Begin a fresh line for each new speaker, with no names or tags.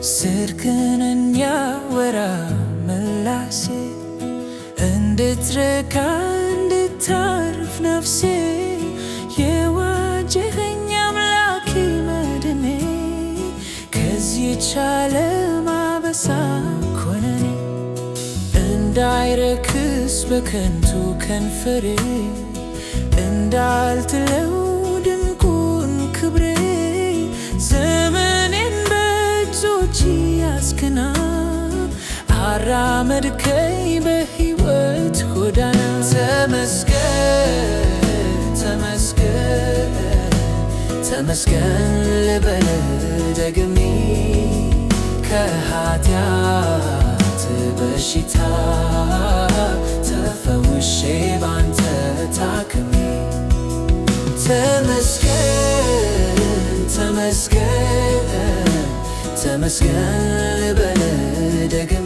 ጽድቅን እንዲያወራ ምላሴ እንድትረካ እንድታርፍ ነፍሴ የዋጀኸኝ አምላኬ መድኔ ከዚህች ዓለም አበሳ ኮነኔ እንዳይረክስ በከንቱ ከንፈሬ እንዳልጥለው ድንቁን ክብሬ ዘመኔን በእጆች ያዝክና አራመድከኝ በሕይወት ጎዳና ተመስገን ተመስገን ተመስገን ልበል ደግሜ ከኃጢአት በሽታ ተፈውሼ ባንተ ታክሜ ተመስገን ተመስገን ተመስገን ልበል ደግሜ